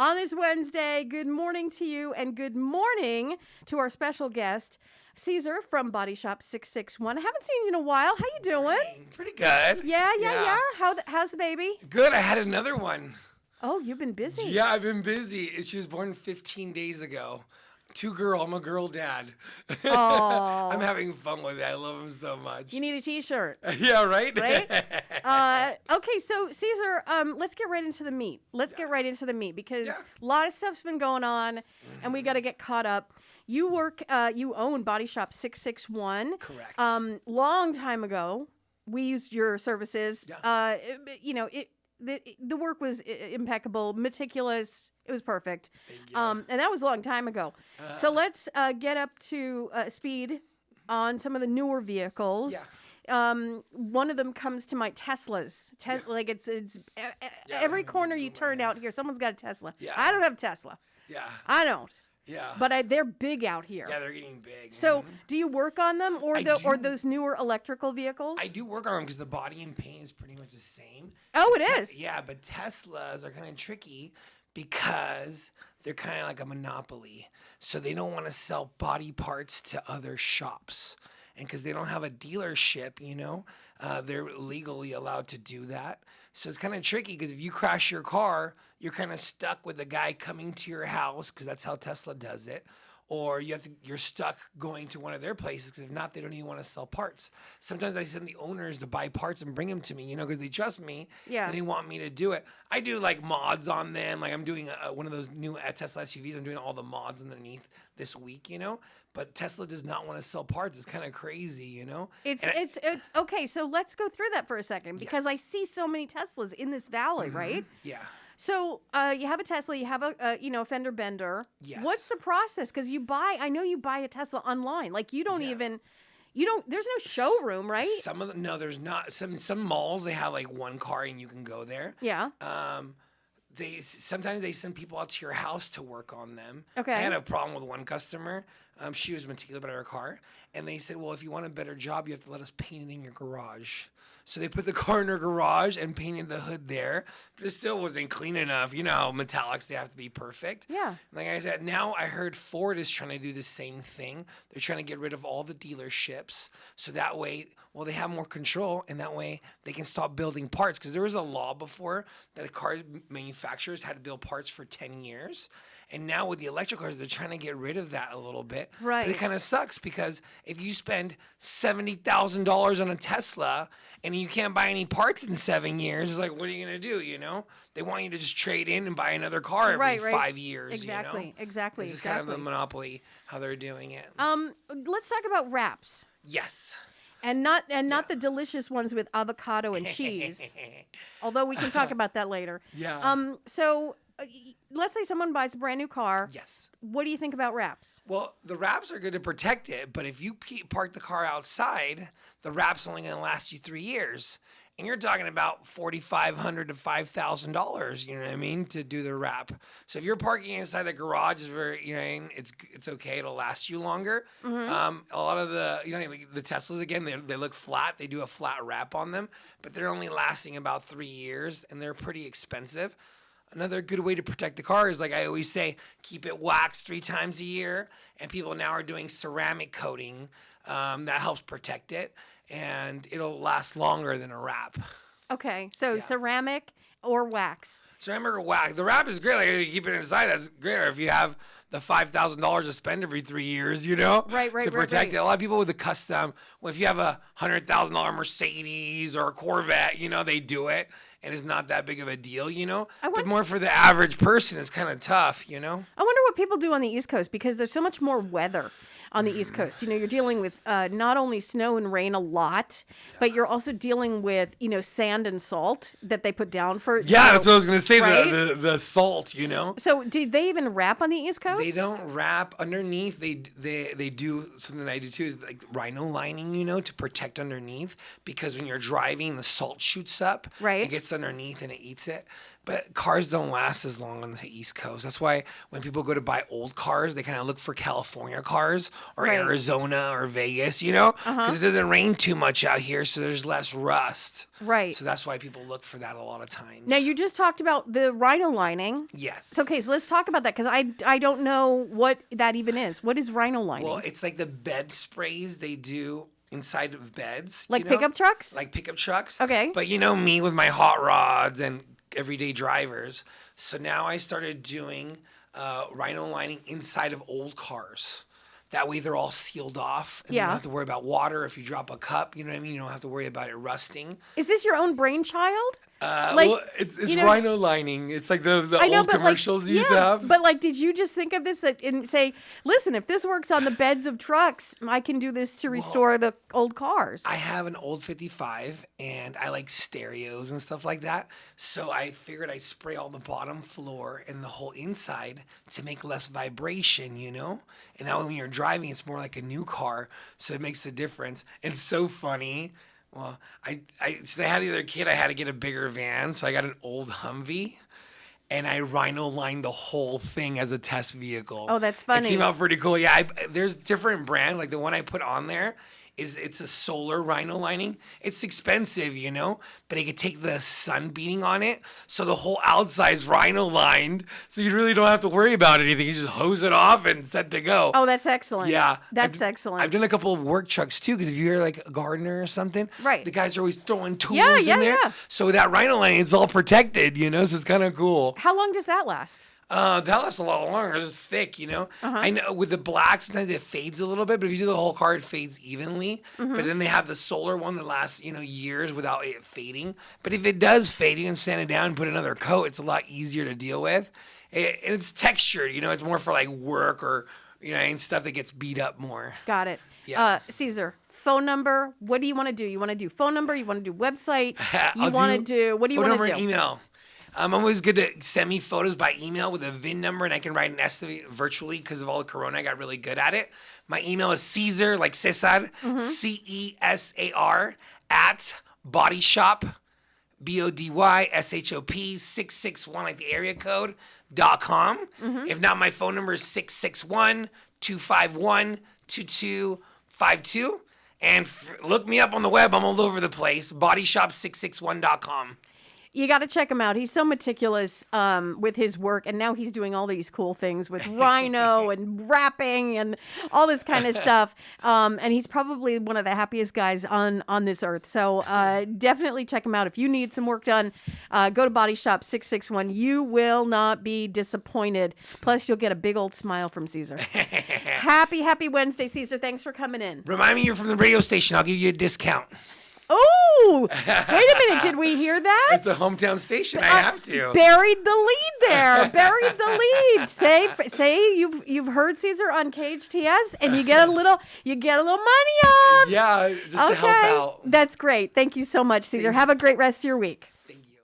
on this Wednesday. Good morning to you, and good morning to our special guest, Cesar from Body Shop 661. I haven't seen you in a while. How you doing? Pretty good. Yeah. How's the baby? Good. I had another one. Oh, you've been busy. Yeah, I've been busy. She was born 15 days ago. I'm a girl dad. Oh. I'm having fun with it. I love him so much. You need a T-shirt. Yeah, right? Right? Okay, so Cesar, let's get right into the meat. Because a lot of stuff's been going on, and we got to get caught up. You own Body Shop 661. Correct. Long time ago, we used your services. Yeah. The work was impeccable, meticulous. It was perfect. Thank you. And that was a long time ago. So let's get up to speed on some of the newer vehicles. Yeah. One of them comes to my Teslas. Like it's every corner you turn out here, someone's got a Tesla. Yeah. I don't have a Tesla. Yeah. I don't. Yeah. But they're big out here. Yeah, they're getting big. So, do you work on them or do. those newer electrical vehicles? I do work on them because the body and paint is pretty much the same. Oh, it is? Yeah, but Teslas are kind of tricky because they're kind of like a monopoly. So they don't want to sell body parts to other shops. And because they don't have a dealership, they're legally allowed to do that. So it's kind of tricky because if you crash your car, you're kind of stuck with the guy coming to your house because that's how Tesla does it. Or you're stuck going to one of their places because if not, they don't even want to sell parts. Sometimes I send the owners to buy parts and bring them to me, because they trust me and they want me to do it. I do like mods on them. Like I'm doing one of those new Tesla SUVs. I'm doing all the mods underneath this week, But Tesla does not want to sell parts. It's kind of crazy, It's okay. So let's go through that for a second because I see so many Teslas in this valley, right? Yeah. So you have a Tesla, you have a fender bender. Yes. What's the process? Because I know you buy a Tesla online. Like you don't even, there's no showroom, right? There's not. Some malls, they have like one car and you can go there. Yeah. Sometimes they send people out to your house to work on them. Okay. I had a problem with one customer. She was meticulous about her car. And they said, well, if you want a better job, you have to let us paint it in your garage. So they put the car in her garage and painted the hood there. But it still wasn't clean enough. You know how metallics, they have to be perfect. Yeah. Like I said, now I heard Ford is trying to do the same thing. They're trying to get rid of all the dealerships. So that way, they have more control. And that way, they can stop building parts. Because there was a law before that the car manufacturers had to build parts for 10 years. And now with the electric cars, they're trying to get rid of that a little bit. Right. But it kind of sucks because if you spend $70,000 on a Tesla and you can't buy any parts in 7 years, it's like, what are you going to do, They want you to just trade in and buy another car every 5 years, Exactly. This is kind of the monopoly, how they're doing it. Let's talk about wraps. Yes. And not the delicious ones with avocado and cheese. Although we can talk about that later. Yeah. So let's say someone buys a brand new car. Yes. What do you think about wraps? Well, the wraps are good to protect it, but if you park the car outside, the wrap's only going to last you 3 years. And you're talking about $4,500 to $5,000, you know what I mean, to do the wrap. So if you're parking inside the garage, it's okay. It'll last you longer. Mm-hmm. A lot of the Teslas, again, they look flat. They do a flat wrap on them, but they're only lasting about 3 years, and they're pretty expensive. Another good way to protect the car is, like I always say, keep it waxed 3 times a year. And people now are doing ceramic coating that helps protect it. And it'll last longer than a wrap. Okay, so ceramic or wax? Ceramic or wax. The wrap is great. Like, if you keep it inside, that's great. Or if you have the $5,000 to spend every 3 years, Right, to protect it. A lot of people with the custom, if you have a $100,000 Mercedes or a Corvette, they do it. And it's not that big of a deal, But more for the average person, it's kind of tough, I wonder what people do on the East Coast because there's so much more weather on the East Coast. You're dealing with not only snow and rain a lot, but you're also dealing with, sand and salt that they put down for. Yeah, that's what I was going to say, right? the salt, So did they even wrap on the East Coast? They don't wrap underneath. They do something that I do too is like rhino lining, to protect underneath because when you're driving, the salt shoots up. Right. It gets underneath and it eats it. But cars don't last as long on the East Coast. That's why when people go to buy old cars, they kind of look for California cars or Right. Arizona or Vegas, you know, because it doesn't rain too much out here, so there's less rust. Right. So that's why people look for that a lot of times. Now, you just talked about the rhino lining. Yes. So, okay, so let's talk about that because I don't know what that even is. What is rhino lining? Well, it's like the bed sprays they do inside of beds. Like you know? pickup trucks? Like pickup trucks. Okay. But you know me with my hot rods and everyday drivers. So now I started doing rhino lining inside of old cars. That way they're all sealed off. And you Yeah. don't have to worry about water if you drop a cup. You know what I mean? You don't have to worry about it rusting. Is this your own brainchild? Well, it's you know- rhino lining. It's like the I know, old but commercials you like, used to have. But like, did you just think of this and say, listen, if this works on the beds of trucks, I can do this to restore the old cars? I have an old 55 and I like stereos and stuff like that. So I figured I'd spray all the bottom floor and the whole inside to make less vibration, you know? And that way when you're driving, it's more like a new car. So it makes a difference. And it's so funny. Well, since I had the other kid, I had to get a bigger van. So I got an old Humvee. And I rhino lined the whole thing as a test vehicle. Oh, that's It funny. came out pretty cool. Yeah, there's different brand. Like the one I put on there it's a solar rhino lining. It's expensive, you know, but it could take the sun beating on it. So the whole outside's rhino lined. So you really don't have to worry about anything. You just hose it off and set to go. Oh, that's excellent. Yeah. That's excellent. I've done a couple of work trucks too, because if you're like a gardener or something, Right. the guys are always throwing tools Yeah, in there. yeah. So with that rhino lining, it's all protected, you know, so it's kind of cool. How long does that last? That lasts a lot longer. It's just thick, you know. I know with the black, sometimes it fades a little bit, but if you do the whole car, it fades evenly. But then they have the solar one that lasts, you know, years without it fading. But if it does fade, you can sand it down and put another coat. It's a lot easier to deal with. And it's textured, you know. It's more for like work or, you know, and stuff that gets beat up more. Got it. Yeah. Cesar, phone number. What do you want to do? You want to do phone number? You want to do website? You I'll want to do, what do you phone want to number do? and email. I'm always good to send me photos by email with a VIN number, and I can write an estimate virtually because of all the corona. I got really good at it. My email is Cesar, like Cesar, CESAR, at bodyshop, BODYSHOP 661, like the area code, .com. If not, my phone number is 661-251-2252. And look me up on the web. I'm all over the place. Bodyshop661.com. You got to check him out. He's so meticulous with his work, and now he's doing all these cool things with rhino and wrapping and all this kind of stuff. And he's probably one of the happiest guys on this earth. So definitely check him out. If you need some work done, go to Body Shop 661. You will not be disappointed. Plus, you'll get a big old smile from Cesar. Happy Wednesday, Cesar. Thanks for coming in. Remind me you're from the radio station. I'll give you a discount. Oh, wait a minute. Did we hear that? It's a hometown station. I have to. Buried the lead there. Buried the lead. Say you've heard Cesar on KHTS, and you get a little money off. Yeah, just to help out. That's great. Thank you so much, Cesar. Have a great rest of your week.